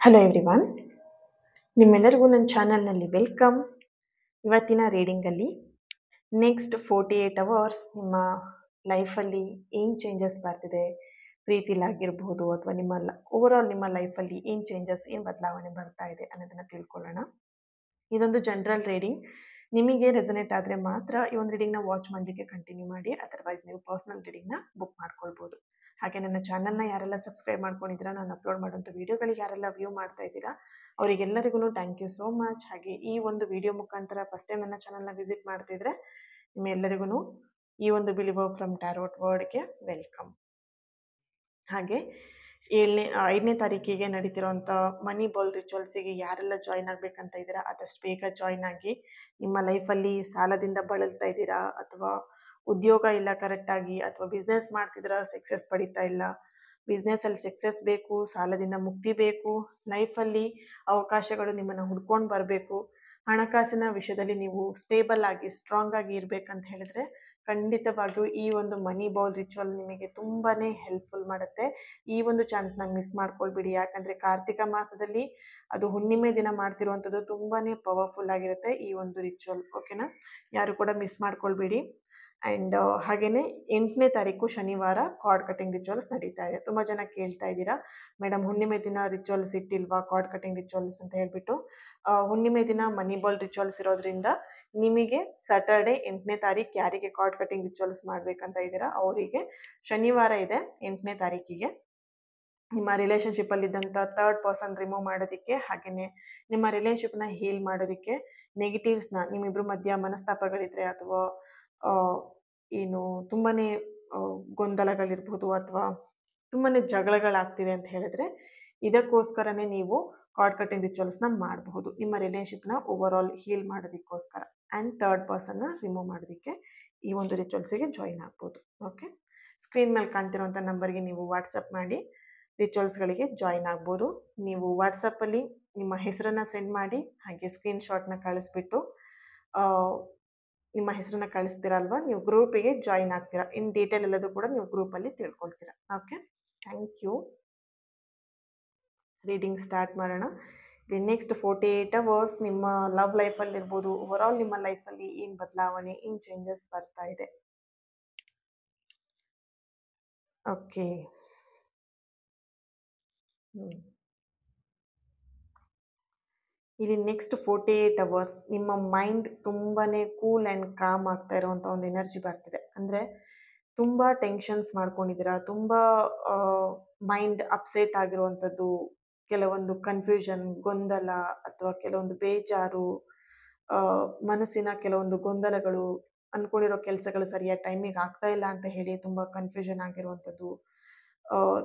Hello everyone, ನಿಮ್ಮೆಲ್ಲರಿಗೂ ನನ್ನ ಚಾನಲ್ನಲ್ಲಿ ವೆಲ್ಕಮ್. ಇವತ್ತಿನ ರೀಡಿಂಗಲ್ಲಿ ನೆಕ್ಸ್ಟ್ 48 ಅವರ್ಸ್ ನಿಮ್ಮ ಲೈಫಲ್ಲಿ ಏನು ಚೇಂಜಸ್ ಬರ್ತಿದೆ, ಪ್ರೀತಿಲಾಗಿರ್ಬೋದು ಅಥವಾ ನಿಮ್ಮ ಓವರಾಲ್ ನಿಮ್ಮ ಲೈಫಲ್ಲಿ ಏನು ಚೇಂಜಸ್, ಏನು ಬದಲಾವಣೆ ಬರ್ತಾ ಇದೆ ಅನ್ನೋದನ್ನು ತಿಳ್ಕೊಳ್ಳೋಣ. ಇದೊಂದು ಜನರಲ್ ರೀಡಿಂಗ್. ನಿಮಗೆ ರೆಸೊನೇಟ್ ಆದರೆ ಮಾತ್ರ ಈ ಒಂದು ರೀಡಿಂಗ್ನ ವಾಚ್ ಮಾಡಲಿಕ್ಕೆ ಕಂಟಿನ್ಯೂ ಮಾಡಿ, ಅದರ್ವೈಸ್ ನೀವು ಪರ್ಸ್ನಲ್ ರೀಡಿಂಗ್ನ ಬುಕ್ ಮಾಡ್ಕೊಳ್ಬೋದು. ಹಾಗೆ ನನ್ನ ಚಾನಲ್ನ ಯಾರೆಲ್ಲ ಸಬ್ಸ್ಕ್ರೈಬ್ ಮಾಡ್ಕೊಂಡಿದ್ದೀರಾ, ನಾನು ಅಪ್ಲೋಡ್ ಮಾಡೋಂಥ ವೀಡಿಯೋಗಳಿಗೆ ಯಾರೆಲ್ಲ ವ್ಯೂ ಮಾಡ್ತಾ ಇದ್ದೀರಾ, ಅವರಿಗೆಲ್ಲರಿಗೂ ಥ್ಯಾಂಕ್ ಯು ಸೋ ಮಚ್. ಹಾಗೆ ಈ ಒಂದು ವಿಡಿಯೋ ಮುಖಾಂತರ ಫಸ್ಟ್ ಟೈಮ್ ನನ್ನ ಚಾನಲ್ನ ವಿಸಿಟ್ ಮಾಡ್ತಿದ್ರೆ ನಿಮ್ಮೆಲ್ಲರಿಗೂ ಈ ಒಂದು ಬಿಲೀವರ್ ಫ್ರಮ್ ಟ್ಯಾರೋಟ್ ವರ್ಡ್ಗೆ ವೆಲ್ಕಮ್. ಹಾಗೆ 5ನೇ ತಾರೀಕಿಗೆ ನಡೀತಿರೋಂಥ ಮನಿ ಬಾಲ್ ರಿಚುವಲ್ಸಿಗೆ ಯಾರೆಲ್ಲ ಜಾಯ್ನ್ ಆಗಬೇಕಂತ ಇದ್ದೀರಾ ಆದಷ್ಟು ಬೇಗ ಜಾಯ್ನ್ ಆಗಿ. ನಿಮ್ಮ ಲೈಫಲ್ಲಿ ಸಾಲದಿಂದ ಬಳಲ್ತಾ ಇದ್ದೀರಾ, ಅಥವಾ ಉದ್ಯೋಗ ಇಲ್ಲ ಕರೆಕ್ಟಾಗಿ, ಅಥವಾ ಬಿಸ್ನೆಸ್ ಮಾಡ್ತಿದ್ದೀರಾ ಸಕ್ಸಸ್ ಪಡಿತಾ ಇಲ್ಲ, ಬಿಸ್ನೆಸ್ಸಲ್ಲಿ ಸಕ್ಸಸ್ ಬೇಕು, ಸಾಲದಿಂದ ಮುಕ್ತಿ ಬೇಕು, ಲೈಫಲ್ಲಿ ಅವಕಾಶಗಳು ನಿಮ್ಮನ್ನು ಹುಡ್ಕೊಂಡು ಬರಬೇಕು, ಹಣಕಾಸಿನ ವಿಷಯದಲ್ಲಿ ನೀವು ಸ್ಟೇಬಲ್ ಆಗಿ ಸ್ಟ್ರಾಂಗ್ ಆಗಿ ಇರಬೇಕಂತ ಹೇಳಿದ್ರೆ ಖಂಡಿತವಾಗಿಯೂ ಈ ಒಂದು ಮನಿ ಬಾಲ್ ರಿಚುವಲ್ ನಿಮಗೆ ತುಂಬಾ ಹೆಲ್ಪ್ಫುಲ್ ಮಾಡುತ್ತೆ. ಈ ಒಂದು ಚಾನ್ಸ್ನ ಮಿಸ್ ಮಾಡ್ಕೊಳ್ಬಿಡಿ. ಯಾಕಂದರೆ ಕಾರ್ತಿಕ ಮಾಸದಲ್ಲಿ ಅದು ಹುಣ್ಣಿಮೆ ದಿನ ಮಾಡ್ತಿರುವಂಥದ್ದು ತುಂಬಾ ಪವರ್ಫುಲ್ ಆಗಿರುತ್ತೆ ಈ ಒಂದು ರಿಚುವಲ್. ಓಕೆನಾ, ಯಾರು ಕೂಡ ಮಿಸ್ ಮಾಡ್ಕೊಳ್ಬೇಡಿ. ಆ್ಯಂಡ್ ಹಾಗೆಯೇ 8ನೇ ತಾರೀಕು ಶನಿವಾರ ಕಾರ್ಡ್ ಕಟಿಂಗ್ ರಿಚುವಲ್ಸ್ ನಡೀತಾ ಇದೆ. ತುಂಬ ಜನ ಕೇಳ್ತಾ ಇದ್ದೀರಾ, ಮೇಡಮ್ ಹುಣ್ಣಿಮೆ ದಿನ ರಿಚುವಲ್ಸ್ ಇಟ್ಟಿಲ್ವಾ ಕಾರ್ಡ್ ಕಟಿಂಗ್ ರಿಚುವಲ್ಸ್ ಅಂತ ಹೇಳ್ಬಿಟ್ಟು. ಹುಣ್ಣಿಮೆ ದಿನ ಮನಿ ಬಾಲ್ ರಿಚುವಲ್ಸ್ ಇರೋದ್ರಿಂದ ನಿಮಗೆ ಸ್ಯಾಟರ್ಡೆ 8ನೇ ತಾರೀಕು ಯಾರಿಗೆ ಕಾರ್ಡ್ ಕಟಿಂಗ್ ರಿಚುವಲ್ಸ್ ಮಾಡಬೇಕಂತ ಇದ್ದೀರಾ ಅವರಿಗೆ ಶನಿವಾರ ಇದೆ 8ನೇ ತಾರೀಕಿಗೆ ನಿಮ್ಮ ರಿಲೇಷನ್ಶಿಪ್ಪಲ್ಲಿದ್ದಂಥ ಥರ್ಡ್ ಪರ್ಸನ್ ರಿಮೂವ್ ಮಾಡೋದಕ್ಕೆ, ಹಾಗೆಯೇ ನಿಮ್ಮ ರಿಲೇಷನ್ಶಿಪ್ನ ಹೀಲ್ ಮಾಡೋದಕ್ಕೆ, ನೆಗೆಟಿವ್ಸ್ನ ನಿಮ್ಮಿಬ್ಬರ ಮಧ್ಯ ಮನಸ್ತಾಪಗಳಿದ್ರೆ ಅಥವಾ ಏನು ತುಂಬಾ ಗೊಂದಲಗಳಿರ್ಬೋದು ಅಥವಾ ತುಂಬಾ ಜಗಳಗಳಾಗ್ತಿದೆ ಅಂತ ಹೇಳಿದ್ರೆ ಇದಕ್ಕೋಸ್ಕರನೇ ನೀವು ಕಾರ್ಡ್ ಕಟಿಂಗ್ ರಿಚುವಲ್ಸ್ನ ಮಾಡಬಹುದು. ನಿಮ್ಮ ರಿಲೇಷನ್ಶಿಪ್ನ ಓವರ್ ಹೀಲ್ ಮಾಡೋದಕ್ಕೋಸ್ಕರ ಆ್ಯಂಡ್ ಥರ್ಡ್ ಪರ್ಸನ್ನ ರಿಮೂವ್ ಮಾಡೋದಕ್ಕೆ ಈ ಒಂದು ರಿಚುವಲ್ಸಿಗೆ ಜಾಯಿನ್ ಆಗ್ಬೋದು. ಓಕೆ, ಸ್ಕ್ರೀನ್ ಮೇಲೆ ಕಾಣ್ತಿರೋಂಥ ನಂಬರ್ಗೆ ನೀವು ವಾಟ್ಸಪ್ ಮಾಡಿ ರಿಚುವಲ್ಸ್ಗಳಿಗೆ ಜಾಯಿನ್ ಆಗ್ಬೋದು. ನೀವು ವಾಟ್ಸಪ್ಪಲ್ಲಿ ನಿಮ್ಮ ಹೆಸರನ್ನು ಸೆಂಡ್ ಮಾಡಿ, ಹಾಗೆ ಸ್ಕ್ರೀನ್ಶಾಟ್ನ ಕಳಿಸ್ಬಿಟ್ಟು ನಿಮ್ಮ ಹೆಸರನ್ನ ಕಳಿಸ್ತೀರಲ್ವ, ನೀವು ಗ್ರೂಪಿಗೆ ಜಾಯಿನ್ ಆಗ್ತೀರಾ. ಇನ್ ಡೀಟೇಲ್ ಎಲ್ಲದೂ ಕೂಡ ನೀವು ಗ್ರೂಪಲ್ಲಿ ತಿಳ್ಕೊಳ್ತೀರಾ. Okay, thank you. Reading start ಮಾಡೋಣ. ನೆಕ್ಸ್ಟ್ 48 ಅವರ್ಸ್ ನಿಮ್ಮ ಲವ್ ಲೈಫಲ್ಲಿ ಇರ್ಬೋದು, ಓವರಾಲ್ ನಿಮ್ಮ ಲೈಫಲ್ಲಿ ಏನು ಬದಲಾವಣೆ, ಏನು ಚೇಂಜಸ್ ಬರ್ತಾ ಇದೆ. ಓಕೆ, ಇಲ್ಲಿ ನೆಕ್ಸ್ಟ್ 48 ಅವರ್ಸ್ ನಿಮ್ಮ ಮೈಂಡ್ ತುಂಬಾ ಕೂಲ್ ಆ್ಯಂಡ್ ಕಾಮ್ ಆಗ್ತಾ ಇರೋವಂಥ ಒಂದು ಎನರ್ಜಿ ಬರ್ತಿದೆ. ಅಂದರೆ ತುಂಬ ಟೆನ್ಷನ್ಸ್ ಮಾಡ್ಕೊಂಡಿದ್ದೀರಾ, ತುಂಬ ಮೈಂಡ್ ಅಪ್ಸೆಟ್ ಆಗಿರುವಂಥದ್ದು, ಕೆಲವೊಂದು ಕನ್ಫ್ಯೂಷನ್, ಗೊಂದಲ ಅಥವಾ ಕೆಲವೊಂದು ಬೇಜಾರು, ಮನಸ್ಸಿನ ಕೆಲವೊಂದು ಗೊಂದಲಗಳು, ಅಂದ್ಕೊಂಡಿರೋ ಕೆಲಸಗಳು ಸರಿಯಾದ ಟೈಮಿಗೆ ಆಗ್ತಾ ಇಲ್ಲ ಅಂತ ಹೇಳಿ ತುಂಬ ಕನ್ಫ್ಯೂಷನ್ ಆಗಿರುವಂಥದ್ದು,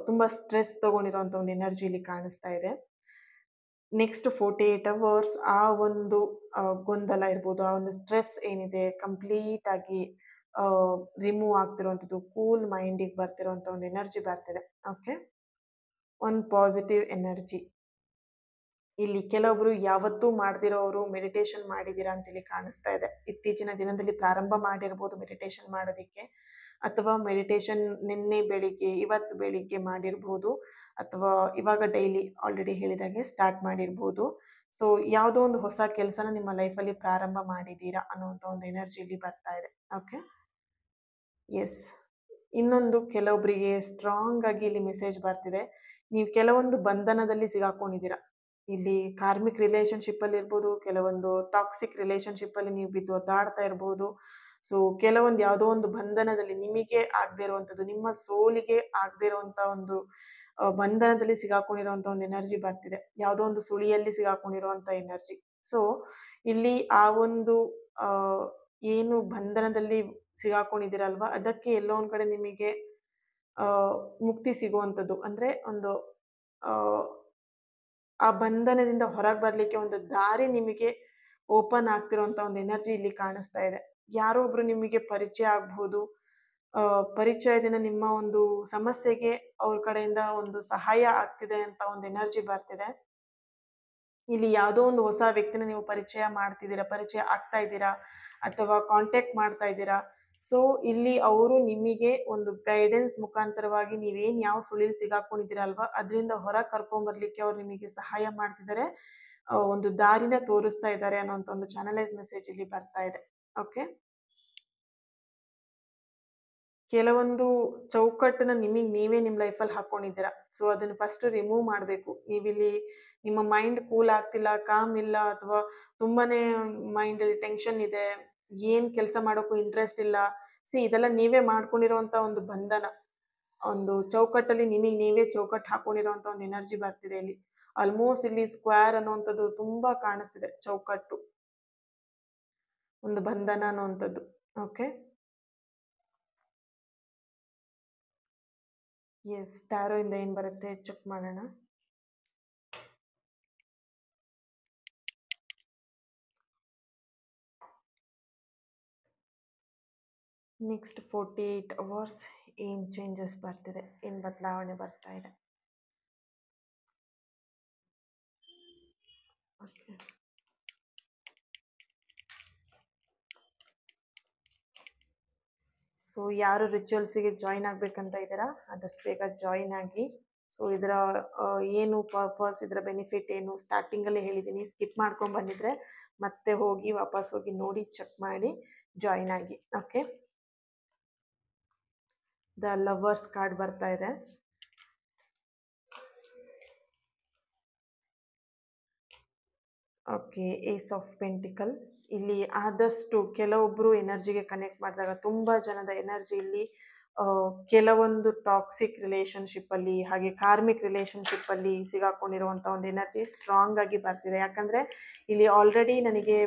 ತುಂಬ ಸ್ಟ್ರೆಸ್ ತೊಗೊಂಡಿರೋವಂಥ ಒಂದು ಎನರ್ಜಿ ಇಲ್ಲಿ ಕಾಣಿಸ್ತಾ ಇದೆ. ನೆಕ್ಸ್ಟ್ 48 ಅವರ್ಸ್ ಆ ಒಂದು ಗೊಂದಲ ಇರ್ಬೋದು, ಆ ಒಂದು ಸ್ಟ್ರೆಸ್ ಏನಿದೆ ಕಂಪ್ಲೀಟಾಗಿ ರಿಮೂವ್ ಆಗ್ತಿರೋವಂಥದ್ದು, ಕೂಲ್ ಮೈಂಡಿಗೆ ಬರ್ತಿರೋವಂಥ ಒಂದು ಎನರ್ಜಿ ಬರ್ತಿದೆ. ಓಕೆ, ಒಂದು ಪಾಸಿಟಿವ್ ಎನರ್ಜಿ. ಇಲ್ಲಿ ಕೆಲವೊಬ್ಬರು ಯಾವತ್ತೂ ಮಾಡ್ದಿರೋರು ಮೆಡಿಟೇಷನ್ ಮಾಡಿದ್ದೀರಾ ಅಂತೇಳಿ ಕಾಣಿಸ್ತಾ ಇದೆ. ಇತ್ತೀಚಿನ ದಿನದಲ್ಲಿ ಪ್ರಾರಂಭ ಮಾಡಿರ್ಬೋದು ಮೆಡಿಟೇಷನ್ ಮಾಡೋದಕ್ಕೆ, ಅಥವಾ ಮೆಡಿಟೇಷನ್ ನಿನ್ನೆ ಬೆಳಿಗ್ಗೆ ಇವತ್ತು ಬೆಳಿಗ್ಗೆ ಮಾಡಿರ್ಬೋದು, ಅಥವಾ ಇವಾಗ ಡೈಲಿ ಆಲ್ರೆಡಿ ಹೇಳಿದಾಗೆ ಸ್ಟಾರ್ಟ್ ಮಾಡಿರ್ಬೋದು. ಸೊ ಯಾವುದೋ ಒಂದು ಹೊಸ ಕೆಲಸನ ನಿಮ್ಮ ಲೈಫಲ್ಲಿ ಪ್ರಾರಂಭ ಮಾಡಿದ್ದೀರಾ ಅನ್ನೋವಂಥ ಒಂದು ಎನರ್ಜಿಯಲ್ಲಿ ಬರ್ತಾ ಇದೆ. Okay, yes. ಇನ್ನೊಂದು ಕೆಲವೊಬ್ಬರಿಗೆ ಸ್ಟ್ರಾಂಗ್ ಆಗಿ ಇಲ್ಲಿ ಮೆಸೇಜ್ ಬರ್ತಿದೆ, ನೀವು ಕೆಲವೊಂದು ಬಂಧನದಲ್ಲಿ ಸಿಗಾಕೊಂಡಿದ್ದೀರಾ. ಇಲ್ಲಿ ಕಾರ್ಮಿಕ್ ರಿಲೇಷನ್ಶಿಪ್ಪಲ್ಲಿ ಇರ್ಬೋದು, ಕೆಲವೊಂದು ಟಾಕ್ಸಿಕ್ ರಿಲೇಷನ್ಶಿಪ್ಪಲ್ಲಿ ನೀವು ಬಿದ್ದು ಒದ್ದಾಡ್ತಾ ಇರ್ಬೋದು. ಸೊ ಕೆಲವೊಂದು ಯಾವುದೋ ಒಂದು ಬಂಧನದಲ್ಲಿ ನಿಮಗೆ ಆಗದೆ ಇರುವಂಥದ್ದು, ನಿಮ್ಮ ಸೋಲಿಗೆ ಆಗದೆ ಇರುವಂಥ ಒಂದು ಬಂಧನದಲ್ಲಿ ಸಿಗಾಕೊಂಡಿರೋವಂಥ ಒಂದು ಎನರ್ಜಿ ಬರ್ತಿದೆ. ಯಾವುದೋ ಒಂದು ಸುಳಿಯಲ್ಲಿ ಸಿಗಾಕೊಂಡಿರುವಂಥ ಎನರ್ಜಿ. ಸೊ ಇಲ್ಲಿ ಆ ಒಂದು ಏನು ಬಂಧನದಲ್ಲಿ ಸಿಗಾಕೊಂಡಿದ್ದೀರಲ್ವ, ಅದಕ್ಕೆ ಎಲ್ಲೋ ಒಂದು ಕಡೆ ನಿಮಗೆ ಮುಕ್ತಿ ಸಿಗುವಂಥದ್ದು, ಅಂದರೆ ಒಂದು ಆ ಬಂಧನದಿಂದ ಹೊರಗೆ ಬರಲಿಕ್ಕೆ ಒಂದು ದಾರಿ ನಿಮಗೆ ಓಪನ್ ಆಗ್ತಿರೋಂಥ ಒಂದು ಎನರ್ಜಿ ಇಲ್ಲಿ ಕಾಣಿಸ್ತಾ ಇದೆ. ಯಾರೋ ಒಬ್ರು ನಿಮಗೆ ಪರಿಚಯ ಆಗ್ಬೋದು, ಪರಿಚಯದಿಂದ ನಿಮ್ಮ ಒಂದು ಸಮಸ್ಯೆಗೆ ಅವ್ರ ಕಡೆಯಿಂದ ಒಂದು ಸಹಾಯ ಆಗ್ತಿದೆ ಅಂತ ಒಂದು ಎನರ್ಜಿ ಬರ್ತಿದೆ. ಇಲ್ಲಿ ಯಾವುದೋ ಒಂದು ಹೊಸ ವ್ಯಕ್ತಿನ ನೀವು ಪರಿಚಯ ಮಾಡ್ತಿದ್ದೀರಾ, ಪರಿಚಯ ಆಗ್ತಾ ಇದ್ದೀರಾ, ಅಥವಾ ಕಾಂಟ್ಯಾಕ್ಟ್ ಮಾಡ್ತಾ ಇದ್ದೀರಾ. ಸೊ ಇಲ್ಲಿ ಅವರು ನಿಮಗೆ ಒಂದು ಗೈಡೆನ್ಸ್ ಮುಖಾಂತರವಾಗಿ ನೀವೇನ್ ಯಾವ ಸುಳಿಲ್ ಸಿಗಾಕೊಂಡಿದ್ದೀರಲ್ವಾ ಅದರಿಂದ ಹೊರ ಕರ್ಕೊಂಡ್ಬರ್ಲಿಕ್ಕೆ ಅವ್ರು ನಿಮಗೆ ಸಹಾಯ ಮಾಡ್ತಿದ್ದಾರೆ, ಒಂದು ದಾರಿನ ತೋರಿಸ್ತಾ ಇದ್ದಾರೆ ಅನ್ನೋಂಥ ಒಂದು ಚಾನಲೈಸ್ ಮೆಸೇಜ್ ಇಲ್ಲಿ ಬರ್ತಾ ಇದೆ. ಓಕೆ, ಕೆಲವೊಂದು ಚೌಕಟ್ಟನ್ನ ನಿಮಗೆ ನೀವೇ ನಿಮ್ಮ ಲೈಫಲ್ಲಿ ಹಾಕೊಂಡಿದ್ದೀರಾ. ಸೊ ಅದನ್ನ ಫಸ್ಟ್ ರಿಮೂವ್ ಮಾಡಬೇಕು. ನೀವಿಲ್ಲಿ ನಿಮ್ಮ ಮೈಂಡ್ ಕೂಲ್ ಆಗ್ತಿಲ್ಲ, ಕಾಮ್ ಇಲ್ಲ, ಅಥವಾ ತುಂಬಾನೇ ಮೈಂಡ್ ಟೆನ್ಷನ್ ಇದೆ, ಏನ್ ಕೆಲಸ ಮಾಡೋಕ್ಕೂ ಇಂಟ್ರೆಸ್ಟ್ ಇಲ್ಲ. ಇದೆಲ್ಲ ನೀವೇ ಮಾಡ್ಕೊಂಡಿರೋಂಥ ಒಂದು ಬಂಧನ, ಒಂದು ಚೌಕಟ್ಟಲ್ಲಿ ನಿಮಗೆ ನೀವೇ ಚೌಕಟ್ಟು ಹಾಕೊಂಡಿರೋಂಥ ಒಂದು ಎನರ್ಜಿ ಬರ್ತಿದೆ ಇಲ್ಲಿ. ಆಲ್ಮೋಸ್ಟ್ ಇಲ್ಲಿ ಸ್ಕ್ವೇರ್ ಅನ್ನುವಂಥದ್ದು ತುಂಬಾ ಕಾಣಿಸ್ತಿದೆ, ಚೌಕಟ್ಟು, ಒಂದು ಬಂಧನ ಅನ್ನುವಂಥದ್ದು. ಓಕೆ, ಎಸ್, ಟ್ಯಾರೋ ಇಂದ ಏನ್ ಬರುತ್ತೆ ಚೆಕ್ ಮಾಡೋಣ. ನೆಕ್ಸ್ಟ್ 48 ಅವರ್ಸ್ ಏನ್ ಚೇಂಜಸ್ ಬರ್ತಿದೆ, ಏನ್ ಬದಲಾವಣೆ ಬರ್ತಾ ಇದೆ. ಓಕೆ, ಸೊ ಯಾರು ರಿಚುವಲ್ಸಿಗೆ ಜಾಯಿನ್ ಆಗಬೇಕಂತ ಇದ್ದೀರಾ ಆದಷ್ಟು ಬೇಗ ಜಾಯಿನ್ ಆಗಿ. ಸೊ ಇದರ ಏನು ಪರ್ಪಸ್, ಇದರ ಬೆನಿಫಿಟ್ ಏನು ಸ್ಟಾರ್ಟಿಂಗಲ್ಲೇ ಹೇಳಿದ್ದೀನಿ. ಸ್ಕಿಪ್ ಮಾಡ್ಕೊಂಡು ಬಂದಿದ್ರೆ ಮತ್ತೆ ಹೋಗಿ ವಾಪಸ್ ಹೋಗಿ ನೋಡಿ ಚೆಕ್ ಮಾಡಿ ಜಾಯಿನ್ ಆಗಿ. ಓಕೆ, ದ ಲವರ್ಸ್ ಕಾರ್ಡ್ ಬರ್ತಾ ಇದೆ. Okay, ace of pentacle. ಇಲ್ಲಿ ಆದಷ್ಟು ಕೆಲವೊಬ್ರು ಎನರ್ಜಿಗೆ ಕನೆಕ್ಟ್ ಮಾಡಿದಾಗ ತುಂಬ ಜನದ ಎನರ್ಜಿ ಇಲ್ಲಿ ಕೆಲವೊಂದು ಟಾಕ್ಸಿಕ್ ರಿಲೇಶನ್ಶಿಪ್ ಅಲ್ಲಿ ಹಾಗೆ ಕಾರ್ಮಿಕ್ ರಿಲೇಶನ್ಶಿಪ್ ಅಲ್ಲಿ ಸಿಗಾಕೊಂಡಿರುವಂಥ ಒಂದು ಎನರ್ಜಿ ಸ್ಟ್ರಾಂಗ್ ಆಗಿ ಬರ್ತಿದೆ. ಯಾಕಂದ್ರೆ ಇಲ್ಲಿ ಆಲ್ರೆಡಿ ನನಗೆ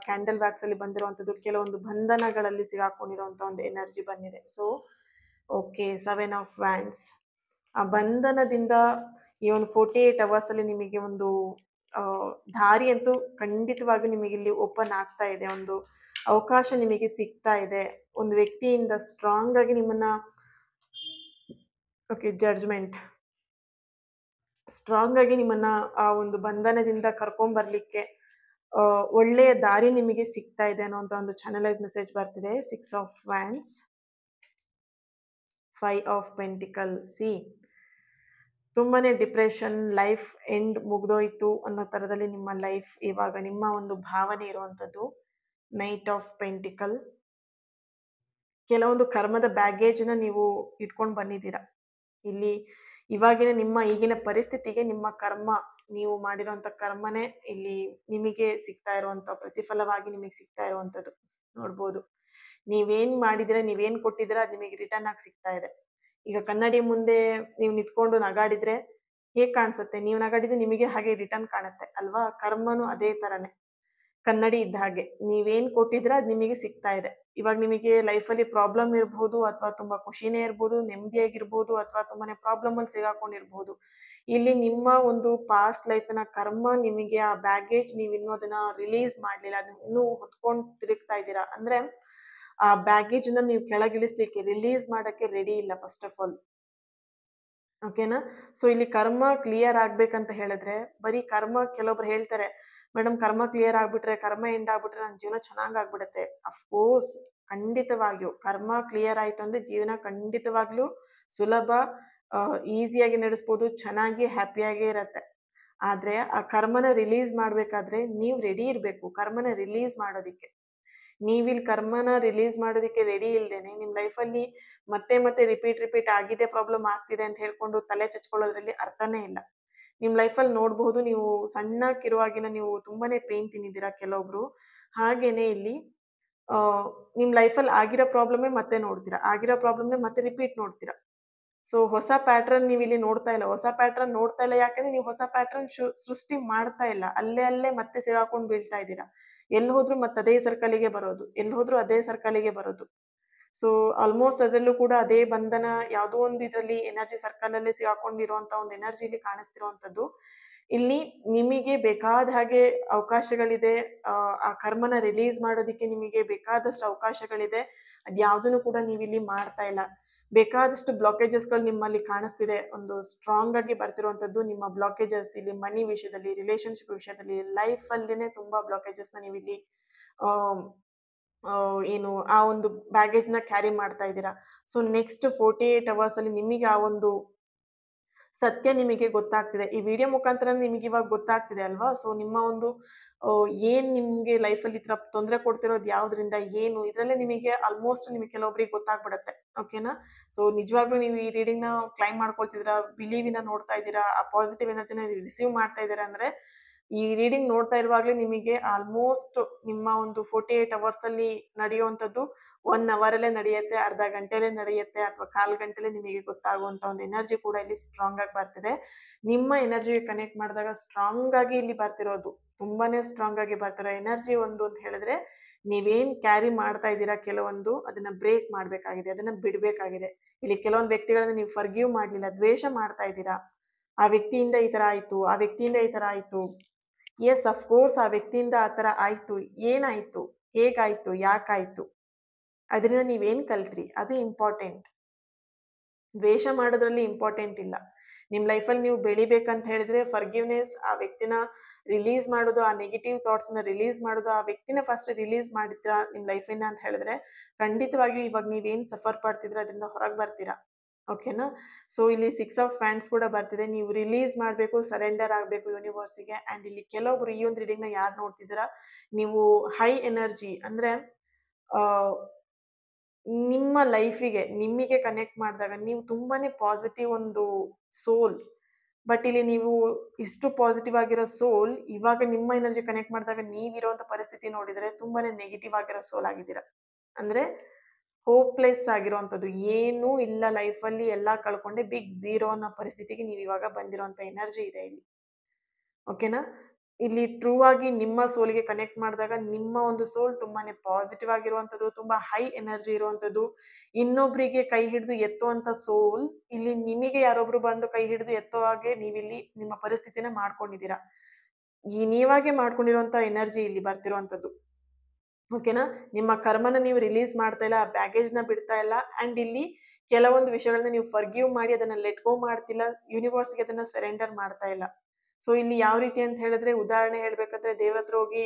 ಕ್ಯಾಂಡಲ್ ವ್ಯಾಕ್ಸ್ ಅಲ್ಲಿ ಬಂದಿರುವಂಥದ್ದು ಕೆಲವೊಂದು ಬಂಧನಗಳಲ್ಲಿ ಸಿಗಾಕೊಂಡಿರುವಂಥ ಒಂದು ಎನರ್ಜಿ ಬಂದಿದೆ. So okay, 7 of wands. ಆ ಬಂಧನದಿಂದ ಈ ಒಂದು 48 ಅವರ್ಸ್ ಅಲ್ಲಿ ನಿಮಗೆ ಒಂದು ದಾರಿ ಅಂತೂ ಖಂಡಿತವಾಗಿ ನಿಮಗೆ ಇಲ್ಲಿ ಓಪನ್ ಆಗ್ತಾ ಇದೆ, ಒಂದು ಅವಕಾಶ ನಿಮಗೆ ಸಿಗ್ತಾ ಇದೆ. ಒಂದು ವ್ಯಕ್ತಿಯಿಂದ ಸ್ಟ್ರಾಂಗ್ ಆಗಿ ನಿಮ್ಮನ್ನ, ಓಕೆ, ಜಡ್ಜ್ಮೆಂಟ್, ಸ್ಟ್ರಾಂಗ್ ಆಗಿ ನಿಮ್ಮನ್ನ ಆ ಒಂದು ಬಂಧನದಿಂದ ಕರ್ಕೊಂಡ್ಬರ್ಲಿಕ್ಕೆ ಒಳ್ಳೆಯ ದಾರಿ ನಿಮಗೆ ಸಿಗ್ತಾ ಇದೆ ಅನ್ನೋಂಥ ಒಂದು ಚಾನಲೈಸ್ ಮೆಸೇಜ್ ಬರ್ತಿದೆ. 6 ಆಫ್ ವ್ಯಾಂಡ್ಸ್, 5 ಆಫ್ ಪೆಂಟಿಕಲ್. ತುಂಬಾನೇ ಡಿಪ್ರೆಷನ್, ಲೈಫ್ ಎಂಡ್ ಮುಗ್ದೋಯ್ತು ಅನ್ನೋ ಥರದಲ್ಲಿ ನಿಮ್ಮ ಲೈಫ್ ಇವಾಗ ನಿಮ್ಮ ಒಂದು ಭಾವನೆ ಇರುವಂಥದ್ದು. Knight of pentacle. ಕೆಲವೊಂದು ಕರ್ಮದ ಬ್ಯಾಗೇಜ್ನ ನೀವು ಇಟ್ಕೊಂಡು ಬಂದಿದ್ದೀರಾ ಇಲ್ಲಿ. ಇವಾಗಿನ ನಿಮ್ಮ ಈಗಿನ ಪರಿಸ್ಥಿತಿಗೆ ನಿಮ್ಮ ಕರ್ಮ, ನೀವು ಮಾಡಿರೋಂಥ ಕರ್ಮನೇ ಇಲ್ಲಿ ನಿಮಗೆ ಸಿಗ್ತಾ ಇರುವಂಥ ಪ್ರತಿಫಲವಾಗಿ ನಿಮಗೆ ಸಿಗ್ತಾ ಇರುವಂಥದ್ದು ನೋಡ್ಬೋದು. ನೀವೇನ್ ಮಾಡಿದ್ರೆ, ನೀವೇನ್ ಕೊಟ್ಟಿದ್ರೆ ಅದು ನಿಮಗೆ ರಿಟರ್ನ್ ಆಗಿ ಸಿಗ್ತಾ ಇದೆ. ಈಗ ಕನ್ನಡಿ ಮುಂದೆ ನೀವು ನಿಂತ್ಕೊಂಡು ನಗಾಡಿದ್ರೆ ಹೇಗ್ ಕಾಣಿಸುತ್ತೆ, ನೀವು ನಗಾಡಿದ್ರೆ ನಿಮಗೆ ಹಾಗೆ ರಿಟರ್ನ್ ಕಾಣುತ್ತೆ ಅಲ್ವಾ? ಕರ್ಮನು ಅದೇ ತರನೇ, ಕನ್ನಡಿ ಇದ್ದ ಹಾಗೆ. ನೀವೇನ್ ಕೊಟ್ಟಿದ್ರೆ ಅದು ನಿಮಗೆ ಸಿಗ್ತಾ ಇದೆ. ಇವಾಗ ನಿಮಗೆ ಲೈಫಲ್ಲಿ ಪ್ರಾಬ್ಲಮ್ ಇರ್ಬೋದು, ಅಥವಾ ತುಂಬಾ ಖುಷಿನೇ ಇರ್ಬೋದು, ನೆಮ್ಮದಿಯಾಗಿರ್ಬೋದು, ಅಥವಾ ತುಂಬಾನೇ ಪ್ರಾಬ್ಲಮ್ ಅಲ್ಲಿ ಸಿಗಾಕೊಂಡಿರ್ಬೋದು. ಇಲ್ಲಿ ನಿಮ್ಮ ಒಂದು ಪಾಸ್ಟ್ ಲೈಫಿನ ಕರ್ಮ ನಿಮಗೆ ಆ ಬ್ಯಾಗೇಜ್, ನೀವು ಇನ್ನೂ ಅದನ್ನ ರಿಲೀಸ್ ಮಾಡ್ಲಿಲ್ಲ, ಅದನ್ನ ಇನ್ನೂ ಹೊತ್ಕೊಂಡು ತಿರುಗ್ತಾ ಇದ್ದೀರಾ ಅಂದ್ರೆ ಆ ಬ್ಯಾಗೇಜ್ ನ ನೀವು ಕೆಳಗಿಳಿಸ್ಲಿಕ್ಕೆ, ರಿಲೀಸ್ ಮಾಡಕ್ಕೆ ರೆಡಿ ಇಲ್ಲ ಫಸ್ಟ್ ಆಫ್ ಆಲ್. ಓಕೆನಾ? ಸೊ ಇಲ್ಲಿ ಕರ್ಮ ಕ್ಲಿಯರ್ ಆಗ್ಬೇಕಂತ ಹೇಳಿದ್ರೆ ಬರೀ ಕರ್ಮ, ಕೆಲವೊಬ್ರು ಹೇಳ್ತಾರೆ ಮೇಡಮ್ ಕರ್ಮ ಕ್ಲಿಯರ್ ಆಗ್ಬಿಟ್ರೆ, ಕರ್ಮ ಎಂಡ್ ಆಗ್ಬಿಟ್ರೆ ನನ್ನ ಜೀವನ ಚೆನ್ನಾಗ್ ಆಗ್ಬಿಡುತ್ತೆ. ಅಫ್ಕೋರ್ಸ್, ಖಂಡಿತವಾಗಿಯೂ ಕರ್ಮ ಕ್ಲಿಯರ್ ಆಯ್ತು ಅಂದ್ರೆ ಜೀವನ ಖಂಡಿತವಾಗ್ಲೂ ಸುಲಭ, ಈಸಿಯಾಗಿ ನಡೆಸ್ಬೋದು, ಚೆನ್ನಾಗಿ ಹ್ಯಾಪಿಯಾಗೇ ಇರತ್ತೆ. ಆದ್ರೆ ಆ ಕರ್ಮನ ರಿಲೀಸ್ ಮಾಡ್ಬೇಕಾದ್ರೆ ನೀವು ರೆಡಿ ಇರ್ಬೇಕು ಕರ್ಮನ ರಿಲೀಸ್ ಮಾಡೋದಿಕ್ಕೆ. ನೀವಿಲ್ಲಿ ಕರ್ಮನ ರಿಲೀಸ್ ಮಾಡೋದಕ್ಕೆ ರೆಡಿ ಇಲ್ದೇನೆ ನಿಮ್ಮ ಲೈಫಲ್ಲಿ ಮತ್ತೆ ಮತ್ತೆ ರಿಪೀಟ್ ಆಗಿದೆ, ಪ್ರಾಬ್ಲಮ್ ಆಗ್ತಿದೆ ಅಂತ ಹೇಳ್ಕೊಂಡು ತಲೆ ಚಚ್ಕೊಳ್ಳೋದ್ರಲ್ಲಿ ಅರ್ಥನೇ ಇಲ್ಲ. ನಿಮ್ಮ ಲೈಫಲ್ಲಿ ನೋಡಬಹುದು, ನೀವು ಸಣ್ಣಕ್ಕಿರುವಾಗಿನ ನೀವು ತುಂಬಾನೇ ಪೇನ್ ತಿಂದಿದ್ದೀರಾ ಕೆಲವೊಬ್ರು. ಹಾಗೇನೆ ಇಲ್ಲಿ ನಿಮ್ಮ ಲೈಫಲ್ಲಿ ಆಗಿರೋ ಪ್ರಾಬ್ಲಮೇ ಮತ್ತೆ ನೋಡ್ತೀರಾ, ಆಗಿರೋ ಪ್ರಾಬ್ಲಮ್ನೇ ಮತ್ತೆ ರಿಪೀಟ್ ನೋಡ್ತೀರಾ. ಸೊ ಹೊಸ ಪ್ಯಾಟ್ರನ್ ನೀವು ಇಲ್ಲಿ ನೋಡ್ತಾ ಇಲ್ಲ, ಹೊಸ ಪ್ಯಾಟ್ರನ್ ನೋಡ್ತಾ ಇಲ್ಲ. ಯಾಕಂದ್ರೆ ನೀವು ಹೊಸ ಪ್ಯಾಟ್ರನ್ ಸೃಷ್ಟಿ ಮಾಡ್ತಾ ಇಲ್ಲ, ಅಲ್ಲೇ ಮತ್ತೆ ಸಿಗಾಕೊಂಡು ಬೀಳ್ತಾ ಇದ್ದೀರಾ. ಎಲ್ಲಿ ಹೋದ್ರು ಮತ್ತೆ ಅದೇ ಸರ್ಕಲಿಗೆ ಬರೋದು, ಎಲ್ಲಿ ಹೋದ್ರು ಅದೇ ಸರ್ಕಲಿಗೆ ಬರೋದು. ಸೊ ಆಲ್ಮೋಸ್ಟ್ ಅದರಲ್ಲೂ ಕೂಡ ಅದೇ ಬಂಧನ, ಯಾವುದೋ ಒಂದು ಇದರಲ್ಲಿ ಎನರ್ಜಿ ಸರ್ಕಲ್ ಅಲ್ಲಿ ಸಿಗಾಕೊಂಡಿರುವಂತ ಒಂದು ಎನರ್ಜಿ ಇಲ್ಲಿ ಕಾಣಿಸ್ತಿರುವಂತದ್ದು. ಇಲ್ಲಿ ನಿಮಗೆ ಬೇಕಾದ ಹಾಗೆ ಅವಕಾಶಗಳಿದೆ, ಆ ಕರ್ಮನ ರಿಲೀಸ್ ಮಾಡೋದಿಕ್ಕೆ ನಿಮಗೆ ಬೇಕಾದಷ್ಟು ಅವಕಾಶಗಳಿದೆ. ಅದ್ಯಾವುದನ್ನು ಕೂಡ ನೀವಿಲ್ಲಿ ಮಾಡ್ತಾ ಇಲ್ಲ. ಬೇಕಾದಷ್ಟು ಬ್ಲಾಕೇಜಸ್ಗಳು ನಿಮ್ಮಲ್ಲಿ ಕಾಣಿಸ್ತಿದೆ. ಒಂದು ಸ್ಟ್ರಾಂಗ್ ಆಗಿ ಬರ್ತಿರುವಂಥದ್ದು ನಿಮ್ಮ ಬ್ಲಾಕೇಜಸ್ ಇಲ್ಲಿ ಮನಿ ವಿಷಯದಲ್ಲಿ, ರಿಲೇಶನ್ಶಿಪ್ ವಿಷಯದಲ್ಲಿ, ಲೈಫ್ ಅಲ್ಲಿನೇ ತುಂಬಾ ಬ್ಲಾಕೇಜಸ್ನ ನೀವಿಲ್ಲಿ ಏನು ಆ ಒಂದು ಬ್ಯಾಗೇಜ್ನ ಕ್ಯಾರಿ ಮಾಡ್ತಾ ಇದ್ದೀರಾ. ಸೊ ನೆಕ್ಸ್ಟ್ 48 ಅವರ್ಸಲ್ಲಿ ನಿಮಗೆ ಆ ಒಂದು ಸತ್ಯ ನಿಮಗೆ ಗೊತ್ತಾಗ್ತಿದೆ. ಈ ವಿಡಿಯೋ ಮುಖಾಂತರ ನಿಮಗೆ ಇವಾಗ ಗೊತ್ತಾಗ್ತಿದೆ ಅಲ್ವಾ? ಸೊ ನಿಮ್ಮ ಒಂದು ಏನ್ ನಿಮ್ಗೆ ಲೈಫಲ್ಲಿ ಈ ತರ ತೊಂದ್ರೆ ಕೊಡ್ತಿರೋದು ಯಾವ್ದ್ರಿಂದ, ಏನು ಇದ್ರಲ್ಲೇ ನಿಮಗೆ ಆಲ್ಮೋಸ್ಟ್ ನಿಮಗೆ ಕೆಲವೊಬ್ರಿಗೆ ಗೊತ್ತಾಗ್ಬಿಡತ್ತೆ. ಓಕೆನಾ? ಸೊ ನಿಜವಾಗ್ಲೂ ನೀವು ಈ ರೀಡಿಂಗ್‌ನ ಕ್ಲೈಮ್ ಮಾಡ್ಕೊಳ್ತಿದ್ದೀರಾ, ಬಿಲೀವಿಂದ ನೋಡ್ತಾ ಇದ್ದೀರಾ, ಆ ಪಾಸಿಟಿವ್ ಎನರ್ಜಿನ ರಿಸೀವ್ ಮಾಡ್ತಾ ಇದ್ದೀರಾ ಅಂದ್ರೆ, ಈ ರೀಡಿಂಗ್ ನೋಡ್ತಾ ಇರುವಾಗ್ಲೇ ನಿಮಗೆ ಆಲ್ಮೋಸ್ಟ್ ನಿಮ್ಮ ಒಂದು 48 ಅವರ್ಸಲ್ಲಿ ನಡೆಯುವಂಥದ್ದು 1 ಅವರಲ್ಲೇ ನಡೆಯುತ್ತೆ, ಅರ್ಧ ಗಂಟೆಲೇ ನಡೆಯುತ್ತೆ, ಅಥವಾ ಕಾಲ್ ಗಂಟೆಲೇ ನಿಮಗೆ ಗೊತ್ತಾಗುವಂತ ಒಂದು ಎನರ್ಜಿ ಕೂಡ ಇಲ್ಲಿ ಸ್ಟ್ರಾಂಗ್ ಆಗಿ ಬರ್ತಿದೆ. ನಿಮ್ಮ ಎನರ್ಜಿಗೆ ಕನೆಕ್ಟ್ ಮಾಡಿದಾಗ ಸ್ಟ್ರಾಂಗ್ ಆಗಿ ಇಲ್ಲಿ ಬರ್ತಿರೋದು, ತುಂಬಾನೇ ಸ್ಟ್ರಾಂಗ್ ಆಗಿ ಬರ್ತಿರೋ ಎನರ್ಜಿ ಒಂದು ಅಂತ ಹೇಳಿದ್ರೆ, ನೀವೇನ್ ಕ್ಯಾರಿ ಮಾಡ್ತಾ ಇದ್ದೀರಾ ಕೆಲವೊಂದು, ಅದನ್ನ ಬ್ರೇಕ್ ಮಾಡ್ಬೇಕಾಗಿದೆ, ಅದನ್ನ ಬಿಡ್ಬೇಕಾಗಿದೆ. ಇಲ್ಲಿ ಕೆಲವೊಂದು ವ್ಯಕ್ತಿಗಳನ್ನ ನೀವು ಫರ್ಗಿವ್ ಮಾಡ್ಲಿಲ್ಲ, ದ್ವೇಷ ಮಾಡ್ತಾ ಇದ್ದೀರಾ. ಆ ವ್ಯಕ್ತಿಯಿಂದ ಈ ತರ ಆಯ್ತು, ಆ ವ್ಯಕ್ತಿಯಿಂದ ಈ ತರ ಆಯ್ತು. ಎಸ್ ಅಫ್ಕೋರ್ಸ್ ಆ ವ್ಯಕ್ತಿಯಿಂದ ಆ ತರ ಆಯ್ತು. ಏನಾಯ್ತು? ಹೇಗಾಯ್ತು? ಯಾಕಾಯ್ತು? ಅದರಿಂದ ನೀವೇನ್ ಕಲ್ತ್ರಿ? ಅದು ಇಂಪಾರ್ಟೆಂಟ್. ದ್ವೇಷ ಮಾಡೋದ್ರಲ್ಲಿ ಇಂಪಾರ್ಟೆಂಟ್ ಇಲ್ಲ. ನಿಮ್ ಲೈಫಲ್ಲಿ ನೀವು ಬೆಳಿಬೇಕಂತ ಹೇಳಿದ್ರೆ ಫರ್ಗಿವ್ನೆಸ್, ಆ ವ್ಯಕ್ತಿನ ರಿಲೀಸ್ ಮಾಡೋದು, ಆ ನೆಗೆಟಿವ್ ಥಾಟ್ಸ್‌ನ ರಿಲೀಸ್ ಮಾಡೋದು, ಆ ವ್ಯಕ್ತಿನ ಫಸ್ಟ್ ರಿಲೀಸ್ ಮಾಡಿದ್ರಾ ನಿಮ್ ಲೈಫಿಂದ ಅಂತ ಹೇಳಿದ್ರೆ, ಖಂಡಿತವಾಗಿಯೂ ಇವಾಗ ನೀವೇನ್ ಸಫರ್ ಪಡ್ತಿದ್ರ ಅದರಿಂದ ಹೊರಗೆ ಬರ್ತೀರಾ. ಓಕೆನಾ? ಸೊ ಇಲ್ಲಿ 6 ಆಫ್ ಫ್ಯಾನ್ಸ್ ಕೂಡ ಬರ್ತಿದೆ. ನೀವು ರಿಲೀಸ್ ಮಾಡ್ಬೇಕು, ಸರೆಂಡರ್ ಆಗ್ಬೇಕು ಯೂನಿವರ್ಸ್‌ಗೆ. ಅಂಡ್ ಇಲ್ಲಿ ಕೆಲವೊಬ್ರು ಈ ಒಂದು ರೀಡಿಂಗ್‌ನ ಯಾರು ನೋಡ್ತಿದ್ದೀರಾ, ನೀವು ಹೈ ಎನರ್ಜಿ ಅಂದ್ರೆ ಆ ನಿಮ್ಮ ಲೈಫಿಗೆ, ನಿಮಗೆ ಕನೆಕ್ಟ್ ಮಾಡಿದಾಗ ನೀವು ತುಂಬಾನೇ ಪಾಸಿಟಿವ್ ಒಂದು ಸೋಲ್. ಬಟ್ ಇಲ್ಲಿ ನೀವು ಇಷ್ಟು ಪಾಸಿಟಿವ್ ಆಗಿರೋ ಸೋಲ್, ಇವಾಗ ನಿಮ್ಮ ಎನರ್ಜಿ ಕನೆಕ್ಟ್ ಮಾಡಿದಾಗ ನೀವಿರುವಂತ ಪರಿಸ್ಥಿತಿ ನೋಡಿದ್ರೆ ತುಂಬಾನೇ ನೆಗೆಟಿವ್ ಆಗಿರೋ ಸೋಲ್ ಆಗಿದ್ದೀರಾ. ಅಂದ್ರೆ ಹೋಪ್‌ಲೆಸ್ ಆಗಿರುವಂಥದ್ದು. ಏನೂ ಇಲ್ಲ ಲೈಫಲ್ಲಿ, ಎಲ್ಲ ಕಳ್ಕೊಂಡೆ ಬಿಗ್ ಝೀರೋ ಅನ್ನೋ ಪರಿಸ್ಥಿತಿಗೆ ನೀವಿವಾಗ ಬಂದಿರೋಂಥ ಎನರ್ಜಿ ಇದೆ ಇಲ್ಲಿ. ಓಕೆನಾ? ಇಲ್ಲಿ ಟ್ರೂ ಆಗಿ ನಿಮ್ಮ ಸೋಲ್‌ಗೆ ಕನೆಕ್ಟ್ ಮಾಡಿದಾಗ ನಿಮ್ಮ ಒಂದು ಸೋಲ್ ತುಂಬಾನೇ ಪಾಸಿಟಿವ್ ಆಗಿರುವಂಥದ್ದು, ತುಂಬಾ ಹೈ ಎನರ್ಜಿ ಇರುವಂಥದ್ದು. ಇನ್ನೊಬ್ರಿಗೆ ಕೈ ಹಿಡಿದು ಎತ್ತುವಂತ ಸೋಲ್, ಇಲ್ಲಿ ನಿಮಗೆ ಯಾರೊಬ್ರು ಬಂದು ಕೈ ಹಿಡಿದು ಎತ್ತೋ ಹಾಗೆ ನೀವಿಲ್ಲಿ ನಿಮ್ಮ ಪರಿಸ್ಥಿತಿನ ಮಾಡ್ಕೊಂಡಿದ್ದೀರಾ. ಈ ನೀವಾಗೆ ಮಾಡ್ಕೊಂಡಿರುವಂತ ಎನರ್ಜಿ ಇಲ್ಲಿ ಬರ್ತಿರುವಂಥದ್ದು. ಓಕೆನಾ? ನಿಮ್ಮ ಕರ್ಮನ ನೀವು ರಿಲೀಸ್ ಮಾಡ್ತಾ ಇಲ್ಲ, ಆ ಬ್ಯಾಗೇಜ್‌ನ ಬಿಡ್ತಾ ಇಲ್ಲ. ಅಂಡ್ ಇಲ್ಲಿ ಕೆಲವೊಂದು ವಿಷಯಗಳನ್ನ ನೀವು ಫರ್ಗಿವ್ ಮಾಡಿ ಅದನ್ನ ಲೆಟ್ ಗೋ ಮಾಡ್ತಿಲ್ಲ. ಯೂನಿವರ್ಸ್‌ಗೆ ಅದನ್ನ ಸರೆಂಡರ್ ಮಾಡ್ತಾ ಇಲ್ಲ. ಸೊ ಇಲ್ಲಿ ಯಾವ ರೀತಿ ಅಂತ ಹೇಳಿದ್ರೆ, ಉದಾಹರಣೆ ಹೇಳ್ಬೇಕಂದ್ರೆ ದೇವ್ರ ಹತ್ರ ಹೋಗಿ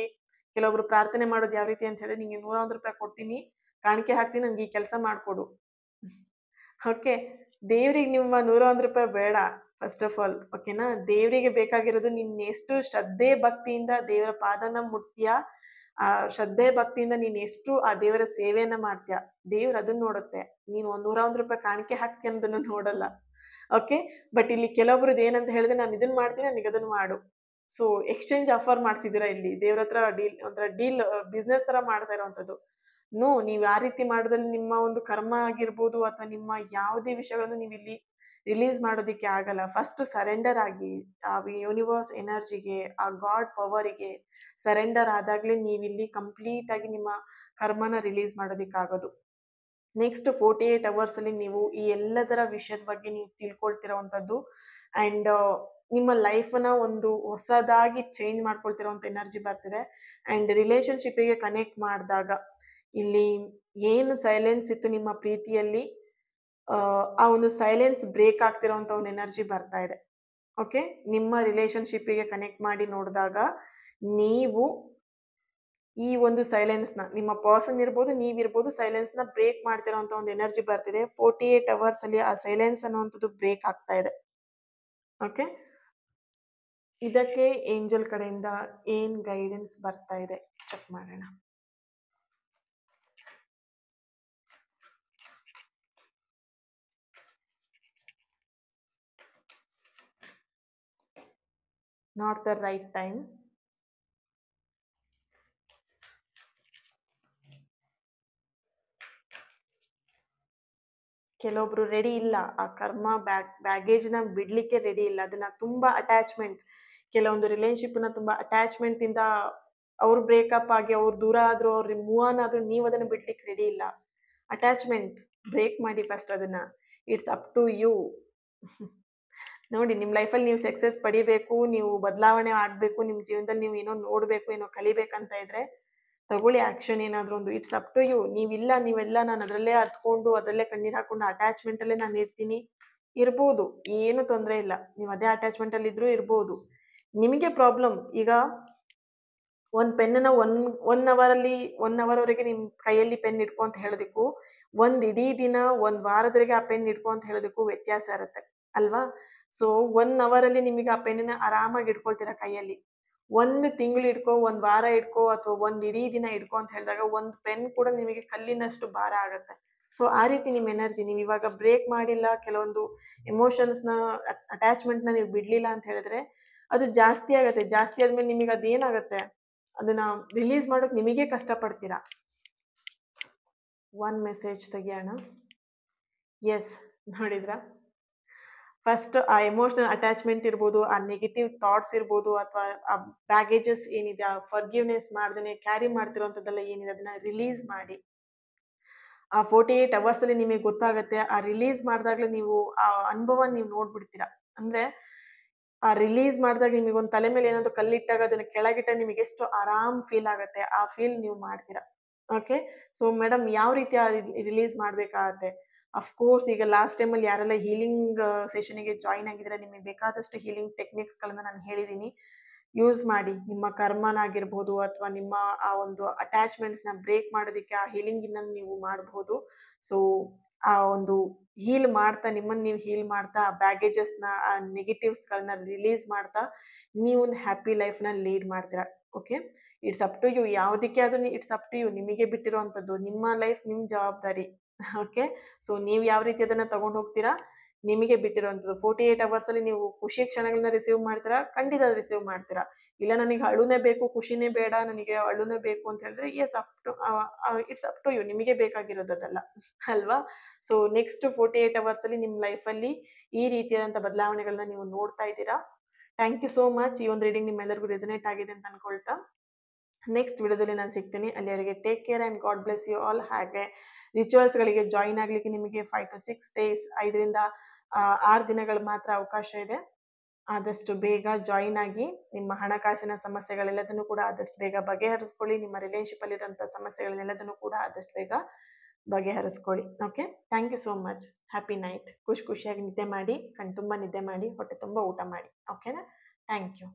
ಕೆಲವೊಬ್ರು ಪ್ರಾರ್ಥನೆ ಮಾಡೋದು ಯಾವ ರೀತಿ ಅಂತ ಹೇಳಿದ್ರೆ, ನಿಂಗೆ ₹101 ಕೊಡ್ತೀನಿ, ಕಾಣಿಕೆ ಹಾಕ್ತೀನಿ, ನಂಗೆ ಈ ಕೆಲಸ ಮಾಡ್ಕೊಡು. ಓಕೆ. ದೇವ್ರಿಗೆ ನಿಮ್ಮ ₹101 ಬೇಡ ಫಸ್ಟ್ ಆಫ್ ಆಲ್. ಓಕೆನಾ? ದೇವ್ರಿಗೆ ಬೇಕಾಗಿರೋದು ನೀನ್ ಎಷ್ಟು ಶ್ರದ್ಧೆ ಭಕ್ತಿಯಿಂದ ದೇವರ ಪಾದನ ಮುಟ್ತೀಯಾ, ಆ ಶ್ರದ್ಧೆ ಭಕ್ತಿಯಿಂದ ನೀನ್ ಎಷ್ಟು ಆ ದೇವರ ಸೇವೆಯನ್ನ ಮಾಡ್ತೀಯಾ, ದೇವ್ರು ಅದನ್ನ ನೋಡುತ್ತೆ. ನೀನು ಒಂದು ₹101 ಕಾಣಿಕೆ ಹಾಕ್ತೀಯ ಅನ್ನೋದನ್ನ ನೋಡಲ್ಲ. ಓಕೆ. ಬಟ್ ಇಲ್ಲಿ ಕೆಲವೊಬ್ರದ್ದು ಏನಂತ ಹೇಳಿದ್ರೆ, ನಾನು ಇದನ್ನ ಮಾಡ್ತೀನಿ, ನನಗೆ ಅದನ್ನ ಮಾಡು. ಸೊ ಎಕ್ಸ್ಚೇಂಜ್ ಆಫರ್ ಮಾಡ್ತಿದ್ದೀರಾ ಇಲ್ಲಿ. ದೇವ್ರ ಹತ್ರ ಡೀಲ್, ಒಂಥರ ಡೀಲ್, ಬಿಸ್ನೆಸ್ ತರ ಮಾಡ್ತಾ ಇರೋವಂಥದ್ದು. ನೋ, ನೀವ್ ಆ ರೀತಿ ಮಾಡೋದ್ರಲ್ಲಿ ನಿಮ್ಮ ಒಂದು ಕರ್ಮ ಆಗಿರ್ಬೋದು, ಅಥವಾ ನಿಮ್ಮ ಯಾವುದೇ ವಿಷಯಗಳನ್ನು ನೀವಿಲ್ಲಿ ರಿಲೀಸ್ ಮಾಡೋದಿಕ್ಕೆ ಆಗಲ್ಲ. ಫಸ್ಟ್ ಸರೆಂಡರ್ ಆಗಿ ಆ ಯೂನಿವರ್ಸ್ ಎನರ್ಜಿಗೆ, ಆ ಗಾಡ್ ಪವರಿಗೆ ಸರೆಂಡರ್ ಆದಾಗ್ಲೇ ನೀವಿಲ್ಲಿ ಕಂಪ್ಲೀಟ್ ಆಗಿ ನಿಮ್ಮ ಕರ್ಮನ ರಿಲೀಸ್ ಮಾಡೋದಿಕ್ಕಾಗೋದು. ನೆಕ್ಸ್ಟ್ 48 ಅವರ್ಸ್ ಅಲ್ಲಿ ನೀವು ಈ ಎಲ್ಲದರ ವಿಷಯದ ಬಗ್ಗೆ ನೀವು ತಿಳ್ಕೊಳ್ತಿರೋವಂಥದ್ದು. ಅಂಡ್ ನಿಮ್ಮ ಲೈಫ್‌ನ ಒಂದು ಹೊಸದಾಗಿ ಚೇಂಜ್ ಮಾಡ್ಕೊಳ್ತಿರೋಂಥ ಎನರ್ಜಿ ಬರ್ತಿದೆ. ಅಂಡ್ ರಿಲೇಶನ್‌ಶಿಪ್ಪಿಗೆ ಕನೆಕ್ಟ್ ಮಾಡಿದಾಗ ಇಲ್ಲಿ ಏನು ಸೈಲೆನ್ಸ್ ಇತ್ತು ನಿಮ್ಮ ಪ್ರೀತಿಯಲ್ಲಿ, ಆ ಒಂದು ಸೈಲೆನ್ಸ್ ಬ್ರೇಕ್ ಆಗ್ತಿರೋಂಥ ಒಂದು ಎನರ್ಜಿ ಬರ್ತಾ ಇದೆ. ಓಕೆ. ನಿಮ್ಮ ರಿಲೇಶನ್‌ಶಿಪ್ಪಿಗೆ ಕನೆಕ್ಟ್ ಮಾಡಿ ನೋಡಿದಾಗ ನೀವು ಈ ಒಂದು ಸೈಲೆನ್ಸ್‌ನ, ನಿಮ್ಮ ಪರ್ಸನ್ ಇರ್ಬೋದು, ನೀವಿರ್ಬೋದು, ಸೈಲೆನ್ಸ್‌ನ ಬ್ರೇಕ್ ಮಾಡ್ತಿರೋಂಥ ಒಂದು ಎನರ್ಜಿ ಬರ್ತಿದೆ. 48 ಅವರ್ಸ್ ಅಲ್ಲಿ ಆ ಸೈಲೆನ್ಸ್ ಅನ್ನುವಂಥದ್ದು ಬ್ರೇಕ್ ಆಗ್ತಾ ಇದೆ. ಓಕೆ. ಇದಕ್ಕೆ ಏಂಜಲ್ ಕಡೆಯಿಂದ ಏನ್ ಗೈಡೆನ್ಸ್ ಬರ್ತಾ ಇದೆ ಚೆಕ್ ಮಾಡೋಣ. Not the right time. ಕೆಲವೊಬ್ರು ರೆಡಿ ಇಲ್ಲ, ಆ ಕರ್ಮ ಬ್ಯಾಗೇಜ್‌ನ ಬಿಡ್ಲಿಕ್ಕೆ ರೆಡಿ ಇಲ್ಲ. ಅದನ್ನ ತುಂಬಾ ಅಟ್ಯಾಚ್‌ಮೆಂಟ್, ಕೆಲವೊಂದು ರಿಲೇಶನ್‌ಶಿಪ್‌ನ ತುಂಬಾ ಅಟ್ಯಾಚ್‌ಮೆಂಟ್ ಇಂದ ಅವ್ರು ಬ್ರೇಕಪ್ ಆಗಿ ಅವ್ರು ದೂರ ಆದ್ರು, ಅವ್ರು ಮೂವ್ ಆನ್ ಆದ್ರು, ನೀವು ಅದನ್ನ ಬಿಡ್ಲಿಕ್ಕೆ ರೆಡಿ ಇಲ್ಲ. ಅಟ್ಯಾಚ್‌ಮೆಂಟ್ ಬ್ರೇಕ್ ಮಾಡಿ ಫಸ್ಟ್ ಅದನ್ನ. It's up to you. ನೋಡಿ, ನಿಮ್ಮ ಲೈಫಲ್ಲಿ ನೀವು ಸಕ್ಸಸ್ ಪಡಿಬೇಕು, ನೀವು ಬದಲಾವಣೆ ಆಗ್ಬೇಕು, ನಿಮ್ಮ ಜೀವನದಲ್ಲಿ ನೀವು ಏನೋ ನೋಡ್ಬೇಕು, ಏನೋ ಕಲಿಬೇಕಂತ ಇದ್ರೆ ತಗೊಳ್ಳಿ ಆಕ್ಷನ್ ಏನಾದ್ರು ಒಂದು. It's up to you. ನೀವೆಲ್ಲ ನಾನು ಅದರಲ್ಲೇ ಹತ್ಕೊಂಡು, ಅದರಲ್ಲೇ ಕಣ್ಣೀರ್ ಹಾಕೊಂಡು ಅಟ್ಯಾಚ್‌ಮೆಂಟ್ ಅಲ್ಲೇ ನಾನು ಇರ್ತೀನಿ, ಇರ್ಬೋದು. ಏನು ತೊಂದ್ರೆ ಇಲ್ಲ. ನೀವು ಅದೇ ಅಟ್ಯಾಚ್‌ಮೆಂಟ್ ಅಲ್ಲಿ ಇದ್ರೂ ಇರ್ಬೋದು. ನಿಮಗೆ ಪ್ರಾಬ್ಲಮ್ ಈಗ ಒಂದು ಪೆನ್ನನ್ನು ಒನ್ ಅವರಲ್ಲಿ 1 ಅವರ್ವರೆಗೆ ನಿಮ್ಮ ಕೈಯಲ್ಲಿ ಪೆನ್ ಇಟ್ಕೊ ಅಂತ ಹೇಳೋದಕ್ಕೂ, ಒಂದು ಇಡೀ ದಿನ, ಒಂದು ವಾರದವರೆಗೆ ಆ ಪೆನ್ ಇಟ್ಕೊ ಅಂತ ಹೇಳೋದಕ್ಕೂ ವ್ಯತ್ಯಾಸ ಇರುತ್ತೆ ಅಲ್ವಾ? ಸೊ 1 ಅವರಲ್ಲಿ ನಿಮಗೆ ಆ ಪೆನ್ನನ್ನ ಆರಾಮಾಗಿ ಇಟ್ಕೊಳ್ತೀರಾ ಕೈಯಲ್ಲಿ. 1 ತಿಂಗಳು ಇಟ್ಕೋ, 1 ವಾರ ಇಟ್ಕೋ ಅಥವಾ ಒಂದು ಇಡೀ ದಿನ ಇಟ್ಕೋ ಅಂತ ಹೇಳಿದಾಗ ಒಂದು ಪೆನ್ ಕೂಡ ನಿಮಗೆ ಕಲ್ಲಿನಷ್ಟು ಭಾರ ಆಗುತ್ತೆ. ಸೊ ಆ ರೀತಿ ನಿಮ್ಮ ಎನರ್ಜಿ ನೀವು ಇವಾಗ ಬ್ರೇಕ್ ಮಾಡಿಲ್ಲ, ಕೆಲವೊಂದು ಎಮೋಷನ್ಸ್‌ನ ಅಟ್ಯಾಚ್‌ಮೆಂಟ್‌ನ ನೀವು ಬಿಡ್ಲಿಲ್ಲ ಅಂತ ಹೇಳಿದ್ರೆ, ಅದು ಜಾಸ್ತಿ ಆಗತ್ತೆ. ಜಾಸ್ತಿ ಆದ್ಮೇಲೆ ನಿಮಗೆ ಅದೇನಾಗತ್ತೆ, ಅದನ್ನ ರಿಲೀಸ್ ಮಾಡೋಕೆ ನಿಮಗೇ ಕಷ್ಟಪಡ್ತೀರಾ. ಒನ್ ಮೆಸೇಜ್ ತೆಗಿಯೋಣ. ಎಸ್, ನೋಡಿದ್ರಾ? ಫಸ್ಟ್ ಆ ಎಮೋಷನಲ್ ಅಟ್ಯಾಚ್‌ಮೆಂಟ್ ಇರ್ಬೋದು, ಆ ನೆಗೆಟಿವ್ ಥಾಟ್ಸ್ ಇರ್ಬೋದು, ಅಥವಾ ಆ ಬ್ಯಾಗೇಜಸ್ ಏನಿದೆ, ಆ ಫರ್ಗಿವ್ನೆಸ್ ಮಾಡ್ದೇನೆ ಕ್ಯಾರಿ ಮಾಡ್ತಿರೋಂಥದ್ದೆಲ್ಲ ಏನಿದೆ ಅದನ್ನ ರಿಲೀಸ್ ಮಾಡಿ. ಆ 48 ಅವರ್ಸಲ್ಲಿ ನಿಮಗೆ ಗೊತ್ತಾಗತ್ತೆ. ಆ ರಿಲೀಸ್ ಮಾಡಿದಾಗಲೇ ನೀವು ಆ ಅನುಭವ ನೀವು ನೋಡ್ಬಿಡ್ತೀರಾ. ಅಂದ್ರೆ ಆ ರಿಲೀಸ್ ಮಾಡಿದಾಗ ನಿಮಗೊಂದು ತಲೆ ಮೇಲೆ ಏನಾದ್ರು ಕಲ್ಲಿಟ್ಟಾಗ ಅದನ್ನ ಕೆಳಗಿಟ್ಟಾಗ ನಿಮಗೆ ಎಷ್ಟು ಆರಾಮ್ ಫೀಲ್ ಆಗತ್ತೆ, ಆ ಫೀಲ್ ನೀವು ಮಾಡ್ತೀರಾ. ಓಕೆ. ಸೊ ಮೇಡಮ್ ಯಾವ ರೀತಿ ರಿಲೀಸ್ ಮಾಡ್ಬೇಕಾಗತ್ತೆ? ಅಫ್‌ಕೋರ್ಸ್ ಈಗ ಲಾಸ್ಟ್ ಟೈಮಲ್ಲಿ ಯಾರೆಲ್ಲ ಹೀಲಿಂಗ್ ಸೆಷನ್‌ಗೆ ಜಾಯಿನ್ ಆಗಿದ್ರೆ ನಿಮಗೆ ಬೇಕಾದಷ್ಟು ಹೀಲಿಂಗ್ ಟೆಕ್ನಿಕ್ಸ್‌ಗಳನ್ನ ನಾನು ಹೇಳಿದ್ದೀನಿ. ಯೂಸ್ ಮಾಡಿ. ನಿಮ್ಮ ಕರ್ಮನಾಗಿರ್ಬೋದು ಅಥವಾ ನಿಮ್ಮ ಆ ಒಂದು ಅಟ್ಯಾಚ್‌ಮೆಂಟ್ಸ್‌ನ ಬ್ರೇಕ್ ಮಾಡೋದಕ್ಕೆ ಆ ಹೀಲಿಂಗಿಂದ ನೀವು ಮಾಡ್ಬೋದು. ಸೊ ಆ ಒಂದು ಹೀಲ್ ಮಾಡ್ತಾ, ನಿಮ್ಮನ್ನ ನೀವು ಹೀಲ್ ಮಾಡ್ತಾ, ಆ ಬ್ಯಾಗೇಜಸ್‌ನ, ಆ ನೆಗೆಟಿವ್ಸ್‌ಗಳನ್ನ ರಿಲೀಸ್ ಮಾಡ್ತಾ, ನೀವು ಒಂದು ಹ್ಯಾಪಿ ಲೈಫ್‌ನ ಲೀಡ್ ಮಾಡ್ತೀರಾ. Okay. It's up to you. ಯಾವುದಕ್ಕೆ ಆದ್ರೂ ಇಟ್ಸ್ ಅಪ್ ಟು ಯು. ನಿಮಗೆ ಬಿಟ್ಟಿರುವಂಥದ್ದು. ನಿಮ್ಮ ಲೈಫ್ ನಿಮ್ಮ ಜವಾಬ್ದಾರಿ. ಓಕೆ. ಸೊ ನೀವು ಯಾವ ರೀತಿ ಅದನ್ನ ತಗೊಂಡು ಹೋಗ್ತೀರಾ, ನಿಮಗೆ ಬಿಟ್ಟಿರುವಂಥದ್ದು. 48 ಅವರ್ಸಲ್ಲಿ ನೀವು ಖುಷಿ ಕ್ಷಣಗಳನ್ನ ರಿಸೀವ್ ಮಾಡ್ತೀರಾ, ಖಂಡಿತ ರಿಸೀವ್ ಮಾಡ್ತೀರಾ. ಇಲ್ಲ ನನಗೆ ಅಳುನೇ ಬೇಕು, ಖುಷಿನೇ ಬೇಡ, ನನಗೆ ಅಳುನೇ ಬೇಕು ಅಂತ ಹೇಳಿದ್ರೆ yes, up to it's up to you. ನಿಮಗೆ ಬೇಕಾಗಿರೋದು ಅದೆಲ್ಲ ಅಲ್ವಾ? ಸೊ ನೆಕ್ಸ್ಟ್ 48 ಅವರ್ಸಲ್ಲಿ ನಿಮ್ಮ ಲೈಫಲ್ಲಿ ಈ ರೀತಿಯಾದಂಥ ಬದಲಾವಣೆಗಳನ್ನ ನೀವು ನೋಡ್ತಾ ಇದ್ದೀರಾ. Thank you so much. ಈ ಒಂದು ರೀಡಿಂಗ್ ನಿಮ್ಮೆಲ್ಲರಿಗೂ ರೆಸನೇಟ್ ಆಗಿದೆ ಅಂತ ಅನ್ಕೊಳ್ತಾ ನೆಕ್ಸ್ಟ್ ವಿಡಿಯೋದಲ್ಲಿ ನಾನು ಸಿಗ್ತೀನಿ. ಅಲ್ಲಿವರೆಗೆ take care and God bless you all. ಹಾಗೆ ರಿಚುವಲ್ಸ್ಗಳಿಗೆ ಜಾಯಿನ್ ಆಗಲಿಕ್ಕೆ ನಿಮಗೆ 5 to 6 ಡೇಸ್, 5ರಿಂದ 6 ದಿನಗಳು ಮಾತ್ರ ಅವಕಾಶ ಇದೆ. ಆದಷ್ಟು ಬೇಗ ಜಾಯಿನ್ ಆಗಿ ನಿಮ್ಮ ಹಣಕಾಸಿನ ಸಮಸ್ಯೆಗಳೆಲ್ಲದನ್ನು ಕೂಡ ಆದಷ್ಟು ಬೇಗ ಬಗೆಹರಿಸ್ಕೊಳ್ಳಿ. ನಿಮ್ಮ ರಿಲೇಶನ್‌ಶಿಪ್ಪಲ್ಲಿರುವಂಥ ಸಮಸ್ಯೆಗಳನ್ನೆಲ್ಲದನ್ನು ಕೂಡ ಆದಷ್ಟು ಬೇಗ ಬಗೆಹರಿಸ್ಕೊಳ್ಳಿ. Okay. Thank you so much. Happy night. ಖುಷಿಯಾಗಿ ನಿದ್ದೆ ಮಾಡಿ, ಕಣ್ ತುಂಬ ನಿದ್ದೆ ಮಾಡಿ, ಹೊಟ್ಟೆ ತುಂಬ ಊಟ ಮಾಡಿ. ಓಕೆನಾ? Thank you.